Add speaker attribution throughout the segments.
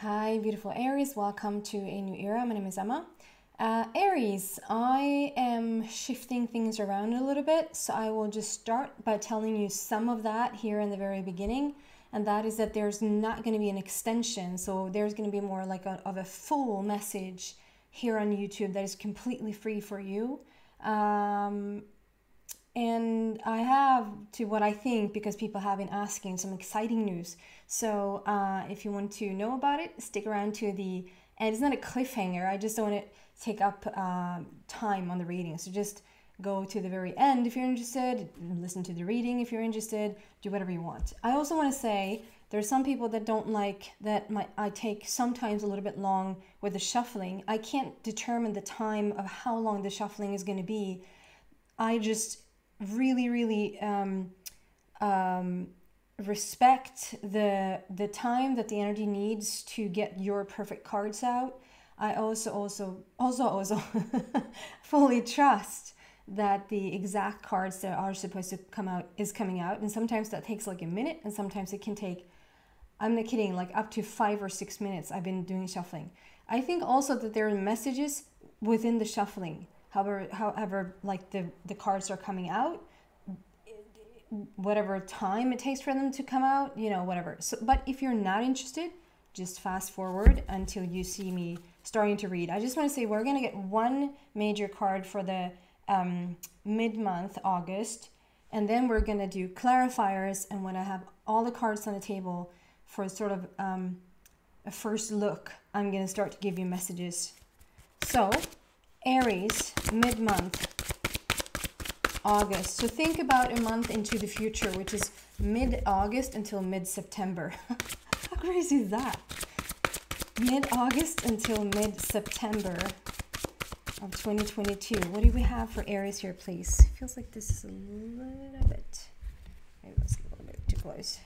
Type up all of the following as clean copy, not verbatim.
Speaker 1: Hi, beautiful Aries. Welcome to a new era. My name is Emma. Aries, I am shifting things around a little bit, so I will just start by telling you some of that here in the very beginning. And that is that there's not going to be an extension, so there's going to be more like of a full message here on YouTube that is completely free for you. And I have, to what I think, because people have been asking, some exciting news. So if you want to know about it, stick around to the end. It's not a cliffhanger. I just don't want to take up time on the reading. So just go to the very end if you're interested. Listen to the reading if you're interested. Do whatever you want. I also want to say there's some people that don't like that I take sometimes a little bit long with the shuffling. I can't determine the time of how long the shuffling is going to be. I just really respect the time that the energy needs to get your perfect cards out. I also fully trust that the exact cards that are supposed to come out is coming out, and sometimes that takes like a minute, and sometimes it can take, I'm not kidding, like up to 5 or 6 minutes. I've been doing shuffling. I think also that there are messages within the shuffling. However, like the cards are coming out, whatever time it takes for them to come out, whatever. So, but if you're not interested, just fast forward until you see me starting to read. I just want to say we're going to get one major card for the mid-month August, and then we're going to do clarifiers. And when I have all the cards on the table for sort of a first look, I'm going to start to give you messages. So Aries, mid-month, August. So think about a month into the future, which is mid-August until mid-September. How crazy is that? Mid-August until mid-September of 2022. What do we have for Aries here, please? Feels like this is a little bit... Maybe let's get a little bit too close.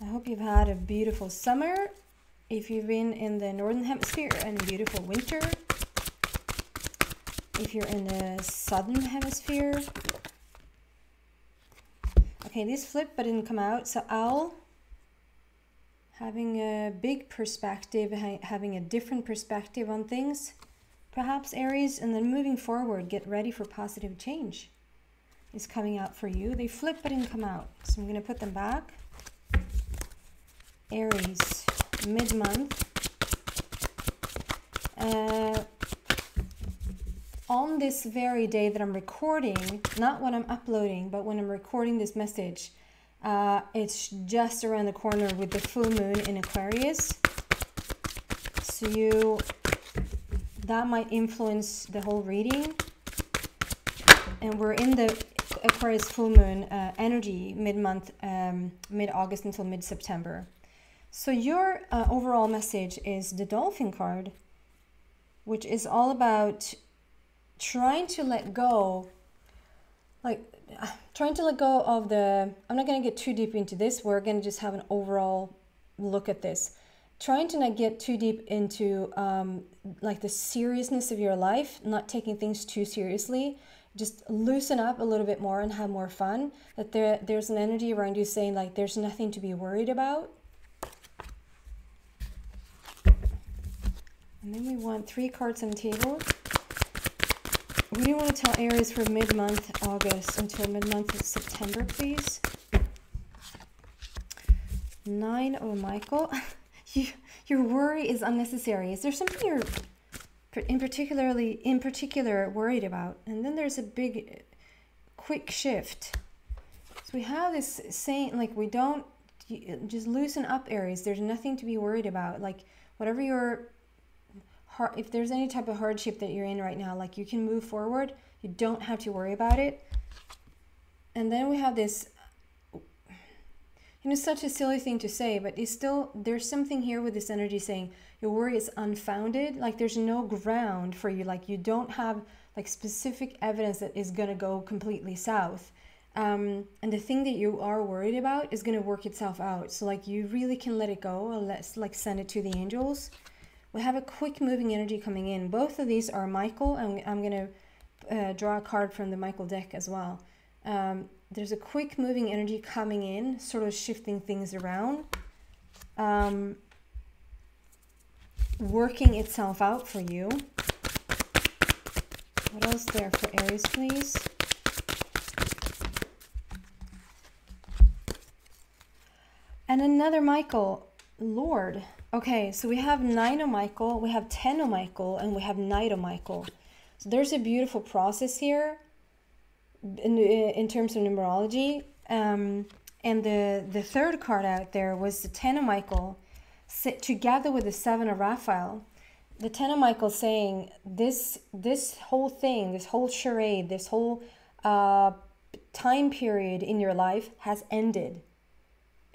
Speaker 1: I hope you've had a beautiful summer. If you've been in the Northern Hemisphere, and beautiful winter. If you're in the Southern Hemisphere. Okay, this flipped but didn't come out. So Owl, having a big perspective, having a different perspective on things. Perhaps Aries, and then moving forward, get ready for positive change is coming out for you. They flipped but didn't come out. So I'm going to put them back. Aries, mid-month. On this very day that I'm recording, not when I'm uploading, but when I'm recording this message, it's just around the corner with the full moon in Aquarius. So that might influence the whole reading. And we're in the Aquarius full moon energy mid-month, mid-August until mid-September. So your overall message is the Dolphin card, which is all about trying to let go, trying to let go of the, I'm not going to get too deep into this. We're going to just have an overall look at this. Trying to not get too deep into like the seriousness of your life, not taking things too seriously. Just loosen up a little bit more and have more fun. That there's an energy around you saying like there's nothing to be worried about. And then we want 3 cards on the table. What do you want to tell Aries for mid-month August until mid-month September, please? 9 of Michael. Your worry is unnecessary. Is there something you're in particular worried about? And then there's a big, quick shift. So we have this saying, like, we don't, just loosen up, Aries. There's nothing to be worried about. Like, whatever your... if there's any type of hardship that you're in right now, like, you can move forward. You don't have to worry about it. And then we have this, such a silly thing to say, but it's still, there's something here with this energy saying your worry is unfounded. Like, there's no ground for you. Like, you don't have like specific evidence that is going to go completely south. And the thing that you are worried about is going to work itself out. So like, you really can let it go, and let's like send it to the angels. We have a quick moving energy coming in. Both of these are Michael, and I'm going to draw a card from the Michael deck as well. There's a quick moving energy coming in, sort of shifting things around. working itself out for you. What else there for Aries, please? And another Michael, Lord. Okay, so we have 9 of Michael, we have 10 of Michael, and we have Knight of Michael. So there's a beautiful process here in terms of numerology. And the third card out there was the 10 of Michael, sit together with the 7 of Raphael. The 10 of Michael saying this whole thing, this whole charade, this whole time period in your life has ended.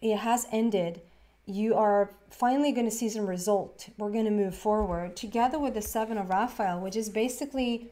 Speaker 1: It has ended. You are finally going to see some result. We're going to move forward together with the 7 of Raphael, which is basically,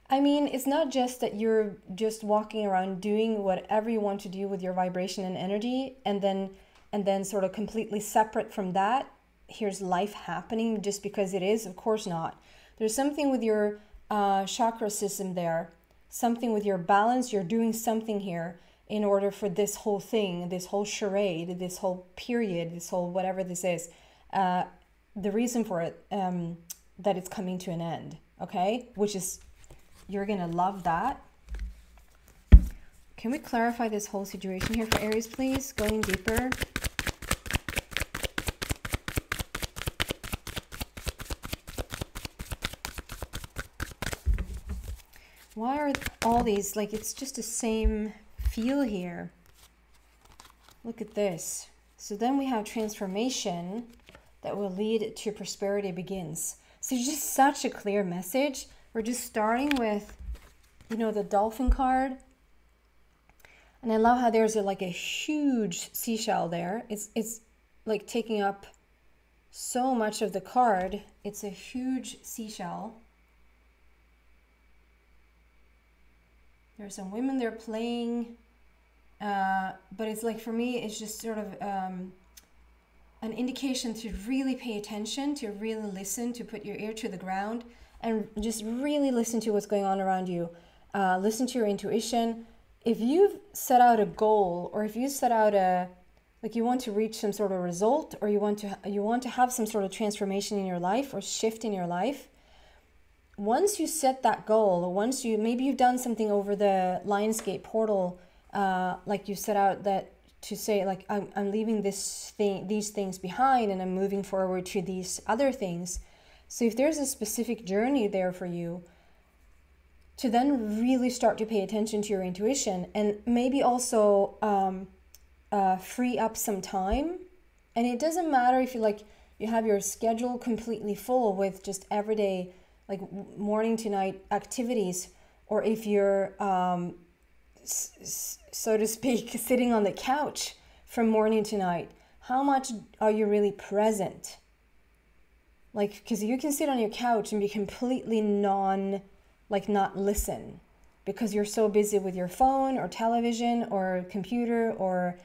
Speaker 1: I mean, it's not just that you're just walking around doing whatever you want to do with your vibration and energy, and then sort of completely separate from that, here's life happening just because it is. Of course not. There's something with your chakra system there, something with your balance. You're doing something here in order for this whole thing, this whole charade, this whole period, this whole whatever this is, the reason for it, that it's coming to an end, okay? Which is, you're gonna love that. Can we clarify this whole situation here for Aries, please? Going deeper. Why are all these, like, it's just the same feel here. Look at this. So then we have transformation that will lead to prosperity begins. So just such a clear message. We're just starting with, you know, the dolphin card. And I love how there's like a huge seashell there. It's like taking up so much of the card. It's a huge seashell. There's some women there playing. But it's like, for me, it's just sort of an indication to really pay attention, to really listen, to put your ear to the ground and just really listen to what's going on around you. Listen to your intuition. If you've set out a goal, or if you set out like you want to reach some sort of result, or you want to have some sort of transformation in your life or shift in your life, once you set that goal, or once maybe you've done something over the Lionsgate portal, like you set out that to say, like, I'm leaving these things behind and I'm moving forward to these other things. So if there's a specific journey there for you, to then really start to pay attention to your intuition, and maybe also free up some time. And it doesn't matter if you have your schedule completely full with just everyday, like, morning to night activities, or if you're so to speak, sitting on the couch from morning to night. How much are you really present? Like, because you can sit on your couch and be completely not listen, because you're so busy with your phone or television or computer or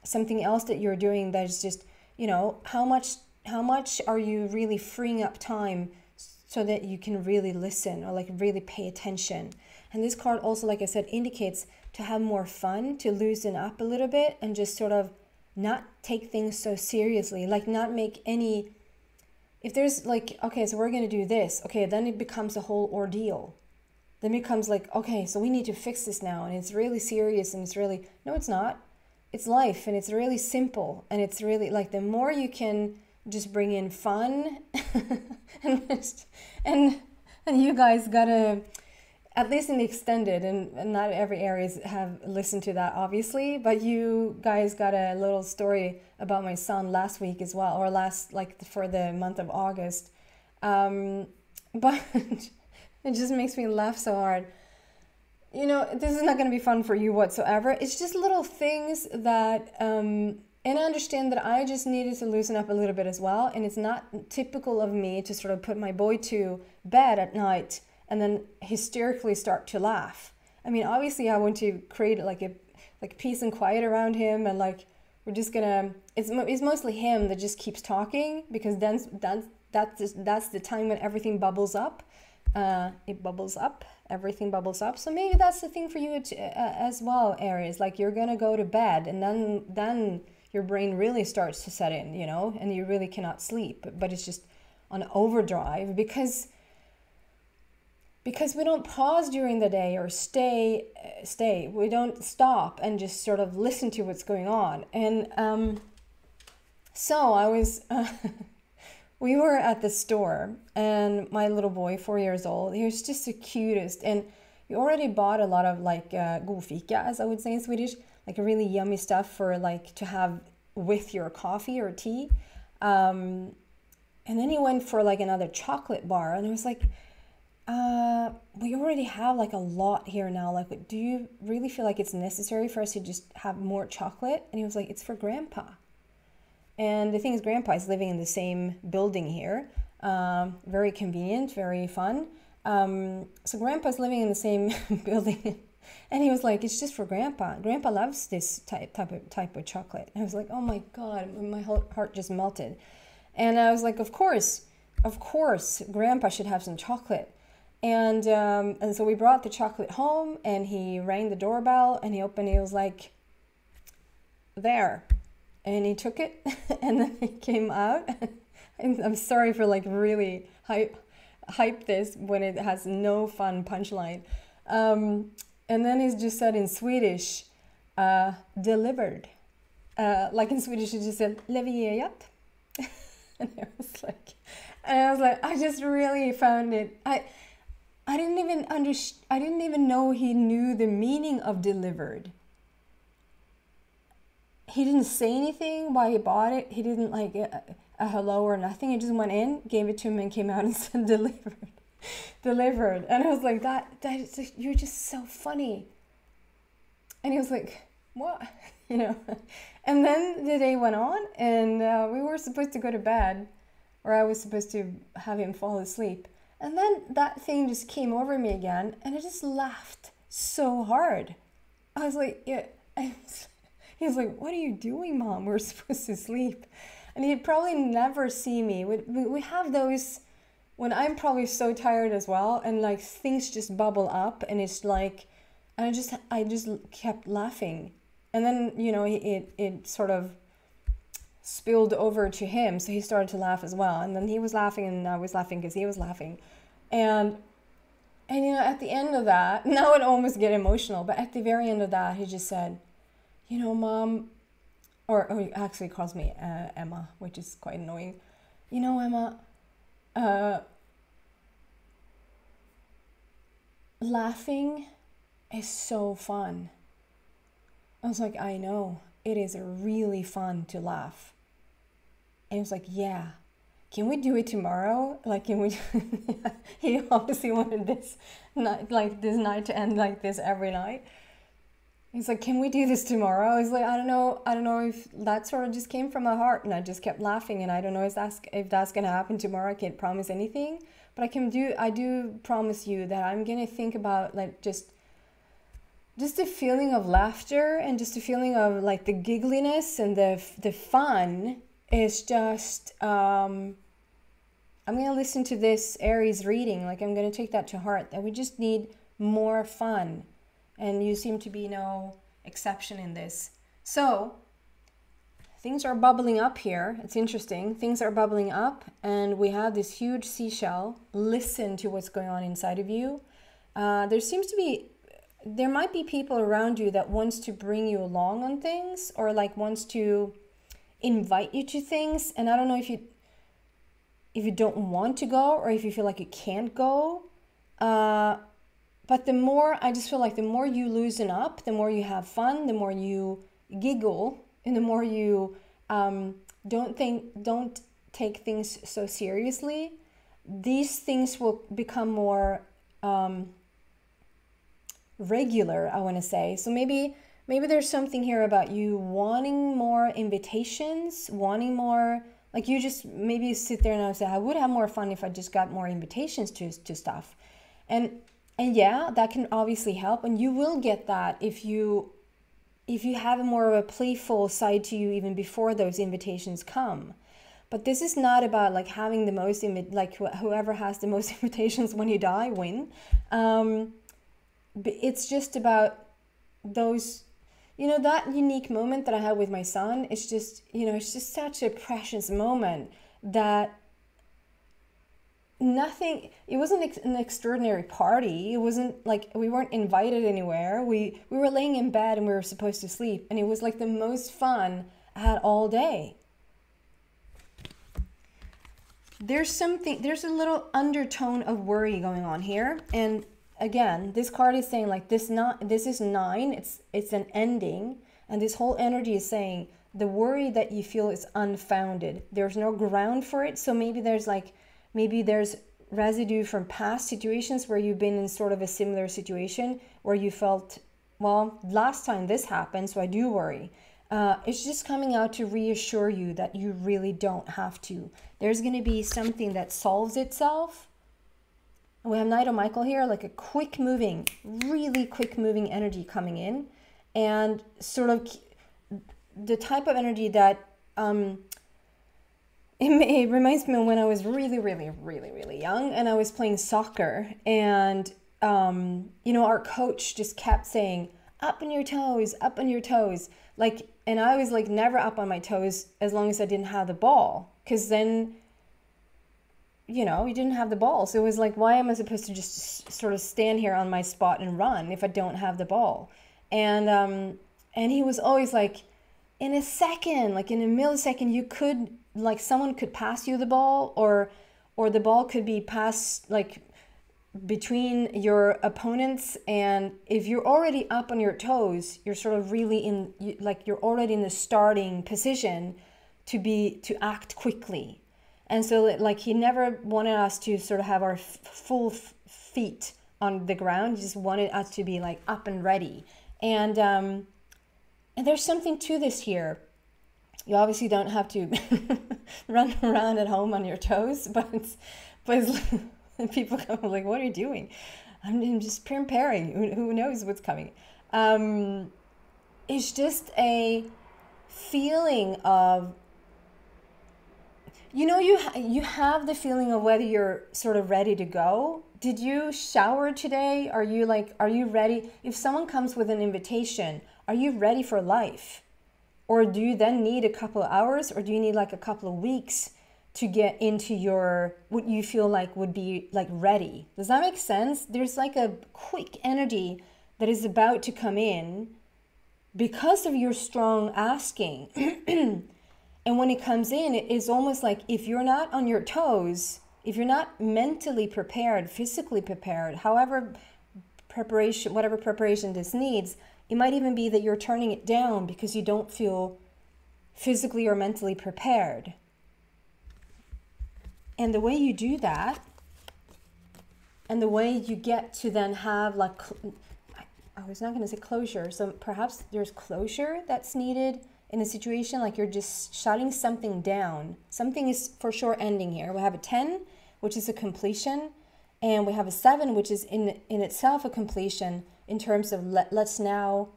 Speaker 1: something else that you're doing that is just, you know, how much are you really freeing up time so that you can really listen, or like really pay attention. And this card also, like I said, indicates to have more fun, to loosen up a little bit, and just sort of not take things so seriously, like not make any, if there's like, okay, so we're going to do this, okay, then it becomes a whole ordeal. Then it becomes like, okay, so we need to fix this now, and it's really serious, and it's really, no, it's not. It's life, and it's really simple, and it's really like, the more you can just bring in fun and you guys gotta, at least in the extended, and not every Aries have listened to that, obviously, but you guys got a little story about my son last week as well, or for the month of August. But it just makes me laugh so hard. You know, this is not going to be fun for you whatsoever. It's just little things that, and I understand that I just needed to loosen up a little bit as well. And it's not typical of me to sort of put my boy to bed at night and then hysterically start to laugh. I mean, obviously I want to create like peace and quiet around him, and like, we're just gonna, it's mostly him that just keeps talking, because then that's the time when everything bubbles up. Everything bubbles up. So maybe that's the thing for you as well, Aries. Like, you're gonna go to bed, and then your brain really starts to set in, you know, and you really cannot sleep, but it's just on overdrive because we don't pause during the day or stay. We don't stop and just sort of listen to what's going on. And so I was, we were at the store, and my little boy, 4 years old, he was just the cutest. And we already bought a lot of like godfika, as I would say in Swedish, like really yummy stuff for like to have with your coffee or tea. And then he went for like another chocolate bar, and I was like, we already have like a lot here now. Like, do you really feel like it's necessary for us to just have more chocolate? And he was like, it's for Grandpa. And the thing is, Grandpa is living in the same building here. Very convenient, very fun. So Grandpa's living in the same building. And he was like, it's just for Grandpa. Grandpa loves this type of chocolate. And I was like, oh my God, my whole heart just melted. And I was like, of course, Grandpa should have some chocolate. And so we brought the chocolate home, and he rang the doorbell, and he opened it. He was like, there. And he took it, and then he came out. And I'm sorry for like really hype this when it has no fun punchline. And then he just said in Swedish, delivered. Like in Swedish, he just said, levererat. And I was like, I just really found it. I didn't even know he knew the meaning of delivered. He didn't say anything while he bought it. He didn't like a hello or nothing. He just went in, gave it to him, and came out and said delivered. Delivered. And I was like, that is like, you're just so funny. And he was like, what? You know. And then the day went on, and we were supposed to go to bed, or I was supposed to have him fall asleep. And then that thing just came over me again, and I just laughed so hard. I was like, yeah. He was like, what are you doing, Mom? We're supposed to sleep. And he'd probably never see me. We have those when I'm probably so tired as well, and like things just bubble up, and it's like, and I just kept laughing. And then, you know, it sort of spilled over to him, so he started to laugh as well. And then he was laughing, and I was laughing because he was laughing. And you know, at the end of that, now it almost get emotional, but at the very end of that, he just said, you know, Mom, or he actually calls me Emma, which is quite annoying. You know, Emma, laughing is so fun. I was like, I know, it is really fun to laugh. And he was like, yeah, can we do it tomorrow? Like, can we? He obviously wanted this night to end like this every night. He's like, can we do this tomorrow? I was like, I don't know if that sort of just came from my heart, and I just kept laughing, and I don't know if that's gonna happen tomorrow. I can't promise anything, but I do promise you that I'm gonna think about like just the feeling of laughter, and just the feeling of like the giggliness and the fun is just I'm gonna listen to this Aries reading, like I'm gonna take that to heart, that we just need more fun. And you seem to be no exception in this. So things are bubbling up here. It's interesting. Things are bubbling up, and we have this huge seashell. Listen to what's going on inside of you. There might be people around you that wants to bring you along on things, or like wants to invite you to things. And I don't know if you don't want to go, or if you feel like you can't go. But I just feel like the more you loosen up, the more you have fun, the more you giggle, and the more you don't take things so seriously, these things will become more regular, I want to say. So maybe there's something here about you wanting more invitations, wanting more, like you just maybe sit there and say, I would have more fun if I just got more invitations to stuff. And yeah, that can obviously help, and you will get that if you have more of a playful side to you even before those invitations come. But this is not about like having the most, like whoever has the most invitations when you die win. It's just about those, you know, that unique moment that I had with my son, it's just, you know, it's just such a precious moment that nothing, it wasn't an extraordinary party. It wasn't like we weren't invited anywhere. We were laying in bed and we were supposed to sleep, and it was like the most fun I had all day. There's a little undertone of worry going on here. And again, this card is saying like this is 9, it's an ending, and this whole energy is saying the worry that you feel is unfounded. There's no ground for it. So maybe there's residue from past situations where you've been in sort of a similar situation where you felt, well, last time this happened, so I do worry. It's just coming out to reassure you that you really don't have to. There's going to be something that solves itself. And we have Knight of Michael here, like a quick moving, really quick moving energy coming in. And sort of the type of energy that it reminds me of when I was really, really, really, really young and I was playing soccer. And, you know, our coach just kept saying, up on your toes, up on your toes. Like, and I was like never up on my toes as long as I didn't have the ball. Because then, you know, you didn't have the ball. So it was like, why am I supposed to just sort of stand here on my spot and run if I don't have the ball? And he was always like, in a second, like in a millisecond, you could, like someone could pass you the ball, or the ball could be passed like between your opponents. And if you're already up on your toes, you're sort of really you're already in the starting position to act quickly. And so like he never wanted us to sort of have our full feet on the ground. He just wanted us to be like up and ready. And there's something to this here. You obviously don't have to run around at home on your toes, but people come like, what are you doing? I'm just preparing. Who knows what's coming? It's just a feeling of, you know, you have the feeling of whether you're sort of ready to go. Did you shower today? Are you ready? If someone comes with an invitation, are you ready for life? Or do you then need a couple of hours, or do you need like a couple of weeks to get into what you feel like would be like ready? Does that make sense? There's like a quick energy that is about to come in because of your strong asking. And when it comes in, it is almost like if you're not on your toes, if you're not mentally prepared, physically prepared, whatever preparation this needs, it might even be that you're turning it down because you don't feel physically or mentally prepared. And the way you do that, and the way you get to then have like, I was not going to say closure, so perhaps there's closure that's needed in a situation, like you're just shutting something down. Something is for sure ending here. We have a 10, which is a completion, and we have a 7, which is in itself a completion in terms of let's now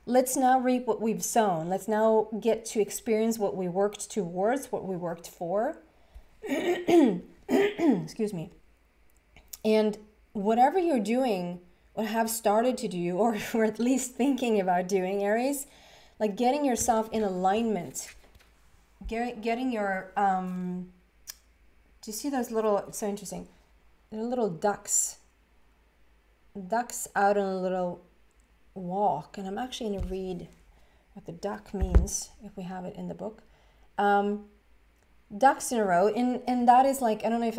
Speaker 1: reap what we've sown. Let's now get to experience what we worked towards, what we worked for. Excuse me. And whatever you're doing, or have started to do, or at least thinking about doing, Aries, like getting yourself in alignment, getting your, do you see those little, it's so interesting, they're little ducks out on a little walk. And I'm actually going to read what the duck means, if we have it in the book. Ducks in a row, and that is like, I don't know if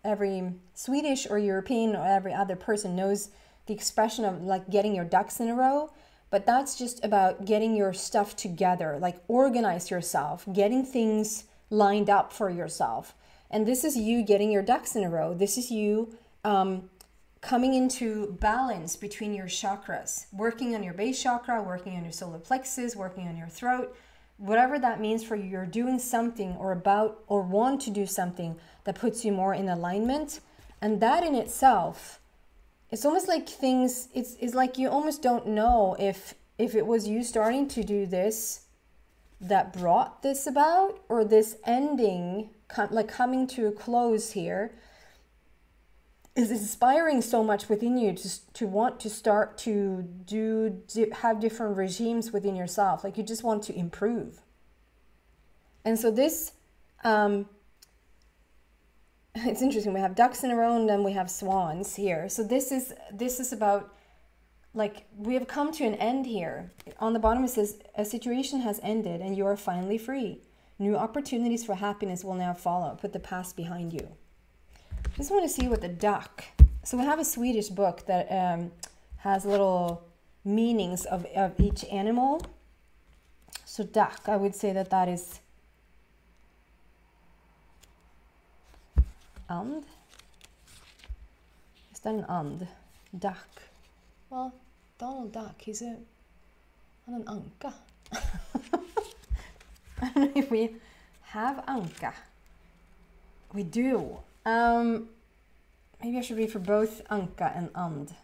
Speaker 1: every Swedish or European or every other person knows the expression of like getting your ducks in a row, but that's just about getting your stuff together, like organize yourself, getting things lined up for yourself. And this is you getting your ducks in a row. This is you coming into balance between your chakras, working on your base chakra, working on your solar plexus, working on your throat, whatever that means for you. You're doing something or want to do something that puts you more in alignment. And that in itself, it's almost like it's like you almost don't know if it was you starting to do this that brought this about, or this ending, like coming to a close here. is inspiring so much within you to want to start to have different regimes within yourself. Like you just want to improve. And so this, it's interesting. We have ducks in a row and then we have swans here. So this is about, like, we have come to an end here. On the bottom it says, a situation has ended and you are finally free. New opportunities for happiness will now follow. Put the past behind you. Just want to see what the duck. So we have a Swedish book that has little meanings of each animal. So duck, I would say that is and. Is that an and? Duck. Well, Donald Duck, han är en anka. I don't know if we have anka. We do. Maybe I should read for both anka and and.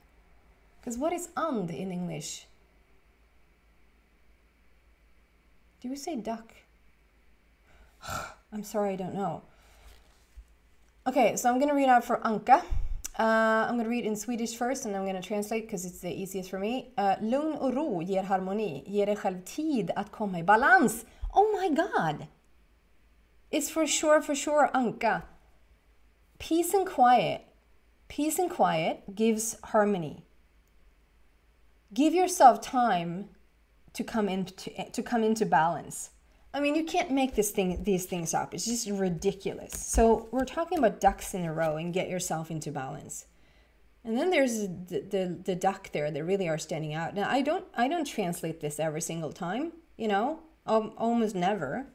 Speaker 1: Because what is and in English? Do we say duck? I'm sorry, I don't know. Okay, so I'm going to read out for anka. I'm going to read in Swedish first and I'm going to translate because it's the easiest for me. Lugn och ro ger harmoni. Ger dig själv tid att komma i balans. Oh my god! It's for sure anka. Peace and quiet gives harmony. Give yourself time to come into balance. I mean, you can't make these things up. It's just ridiculous. So we're talking about ducks in a row and get yourself into balance. And then there's the duck there that really are standing out. Now I don't translate this every single time, you know, almost never.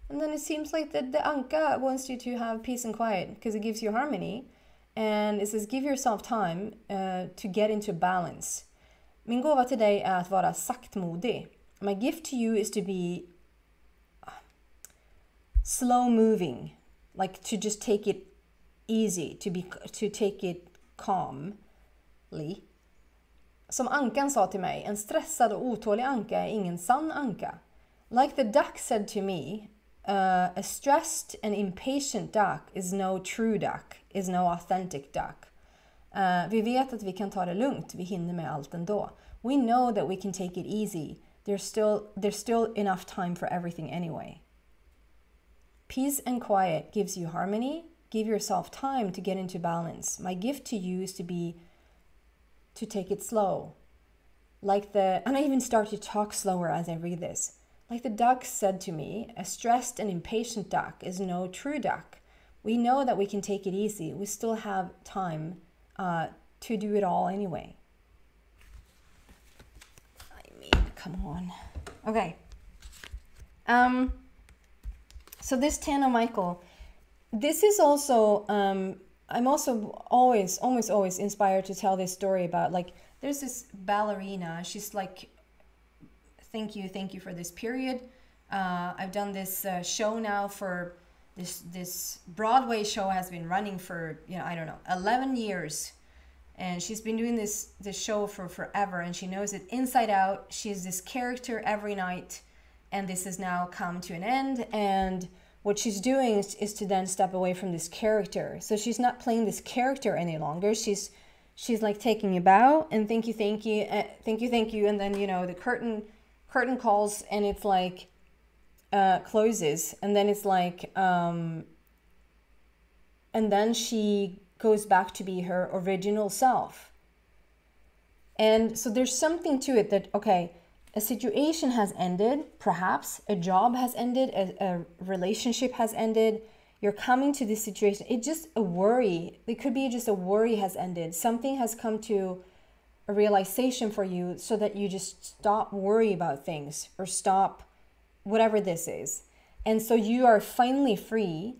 Speaker 1: And then it seems like the anka wants you to have peace and quiet because it gives you harmony. And it says give yourself time to get into balance. Min gåva till dig är att vara saktmodig. My gift to you is to be slow moving, like to just take it easy, to take it calmly. Som ankan sa till mig, en stressad och otålig anka är ingen sann anka. Like the duck said to me, a stressed and impatient duck is no true duck, is no authentic duck. Vi vet att vi kan ta det lugnt, vi hinner med allt ändå. We know that we can take it easy. There's still enough time for everything anyway. Peace and quiet gives you harmony. Give yourself time to get into balance. My gift to you is to take it slow. And I even start to talk slower as I read this. Like the duck said to me, a stressed and impatient duck is no true duck. We know that we can take it easy. We still have time to do it all anyway. I mean, come on. Okay. So this Tana Michael, this is also, I'm also almost always inspired to tell this story about, like, there's this ballerina, she's like, thank you for this period. I've done this show now for, this Broadway show has been running for, 11 years. And she's been doing this show for forever, and she knows it inside out. She's this character every night, and this has now come to an end. And what she's doing is to then step away from this character. So she's not playing this character any longer. She's like taking a bow and thank you, and then the curtain calls and it's like closes, and then it's like and then she goes back to be her original self. And so there's something to it that, okay, a situation has ended, perhaps a job has ended, a relationship has ended, you're coming to this situation, it's just a worry, it could be just a worry has ended, something has come to a realization for you so that you just stop worrying about things or stop whatever this is. And so you are finally free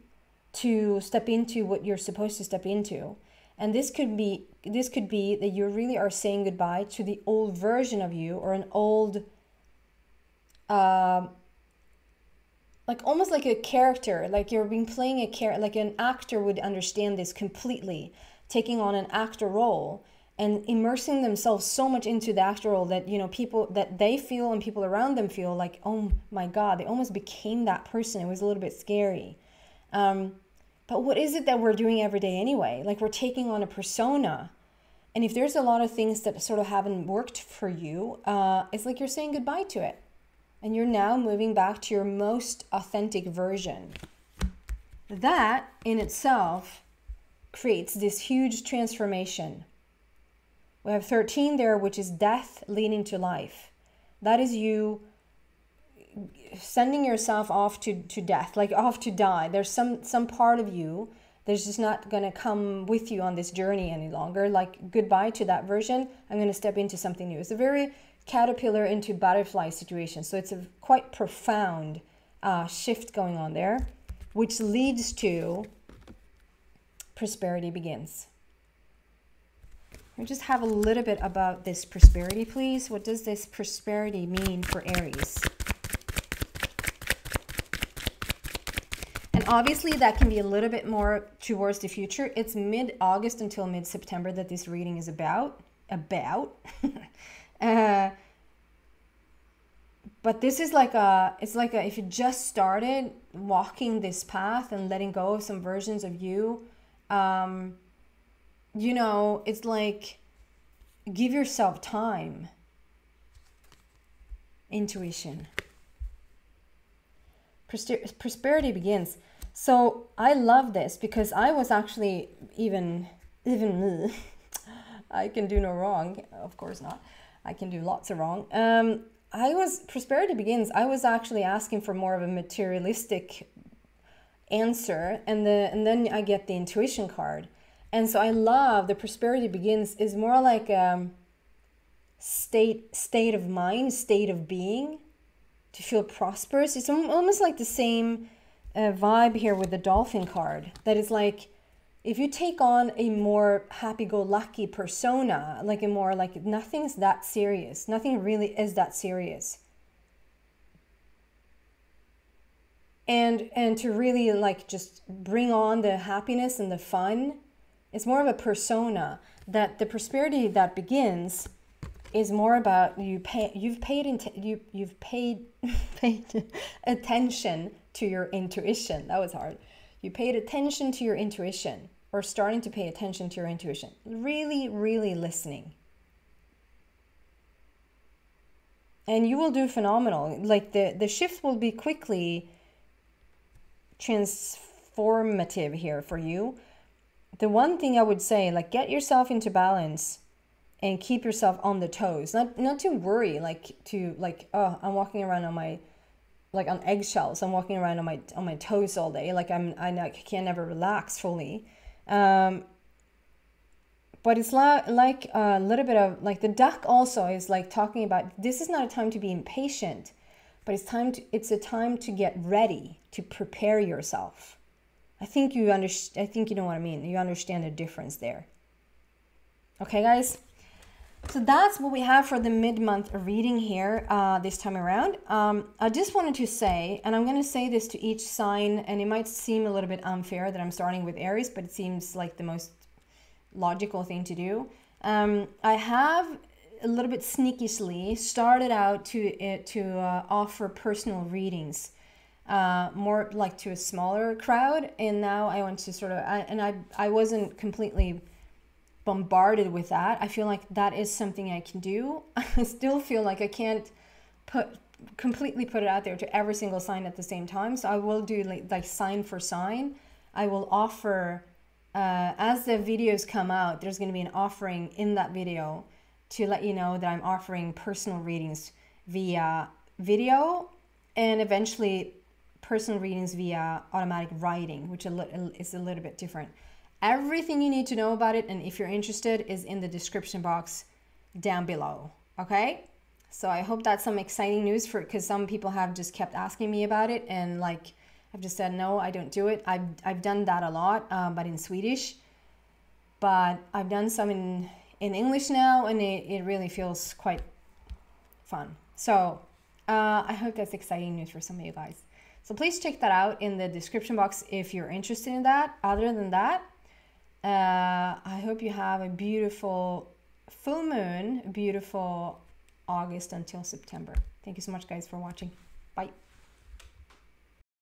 Speaker 1: to step into what you're supposed to step into. And this could be that you really are saying goodbye to the old version of you, or an old, like almost like a character, like you're being playing a character, like an actor would understand this completely, taking on an actor role and immersing themselves so much into the actor role that, people that they feel and people around them feel like, oh my God, they almost became that person. It was a little bit scary. But what is it that we're doing every day anyway? Like we're taking on a persona. And if there's a lot of things that sort of haven't worked for you, it's like you're saying goodbye to it. And you're now moving back to your most authentic version. That in itself creates this huge transformation. We have 13 there, which is death leading to life. That is you sending yourself off to death, like off to die. There's some part of you that's just not going to come with you on this journey any longer. Like goodbye to that version. I'm going to step into something new. It's a very caterpillar into butterfly situation. So it's a quite profound shift going on there, which leads to prosperity begins. We just have a little bit about this prosperity, please. What does this prosperity mean for Aries? And obviously that can be a little bit more towards the future. It's mid-August until mid-September that this reading is about. But this is like if you just started walking this path and letting go of some versions of you, you know, it's like give yourself time. Intuition. Prosperity begins. So I love this because I was actually even me. I can do no wrong. Of course not. I can do lots of wrong. Prosperity begins. I was actually asking for more of a materialistic answer, and then I get the intuition card. And so I love the prosperity begins is more like state of mind, state of being, to feel prosperous. It's almost like the same vibe here with the dolphin card. That is like, if you take on a more happy-go-lucky persona, like a more like nothing's that serious. Nothing really is that serious. And to really like just bring on the happiness and the fun, it's more of a persona. That the prosperity that begins is more about you've paid attention to your intuition. That was hard. You paid attention to your intuition, or starting to pay attention to your intuition. Really, really listening. And you will do phenomenal. Like the shift will be quickly transformative here for you. The one thing I would say, like, get yourself into balance and keep yourself on the toes. Not to worry, oh, I'm walking around on my, like on eggshells. I'm walking around on my toes all day. Like I can never relax fully. But it's like a little bit of like the duck also is like talking about, this is not a time to be impatient, but it's a time to get ready, to prepare yourself. I think you know what I mean. You understand the difference there. Okay, guys. So that's what we have for the mid-month reading here this time around. I just wanted to say, and I'm going to say this to each sign, and it might seem a little bit unfair that I'm starting with Aries, but it seems like the most logical thing to do. I have a little bit sneakishly started out to offer personal readings, more like to a smaller crowd, and now I want to sort of, I wasn't completely bombarded with that. I feel like that is something I can do. I still feel like I can't completely put it out there to every single sign at the same time. So I will do like sign for sign. I will offer, as the videos come out, there's going to be an offering in that video to let you know that I'm offering personal readings via video, and eventually personal readings via automatic writing, which is a little bit different. Everything you need to know about it, and if you're interested, is in the description box down below. Okay, so I hope that's some exciting news because some people have just kept asking me about it, and like I've just said no, I don't do it. I've done that a lot, but in Swedish. But I've done some in English now, and it really feels quite fun. So I hope that's exciting news for some of you guys. So please check that out in the description box if you're interested in that. Other than that, I hope you have a beautiful full moon, a beautiful August until September. Thank you so much, guys, for watching. Bye.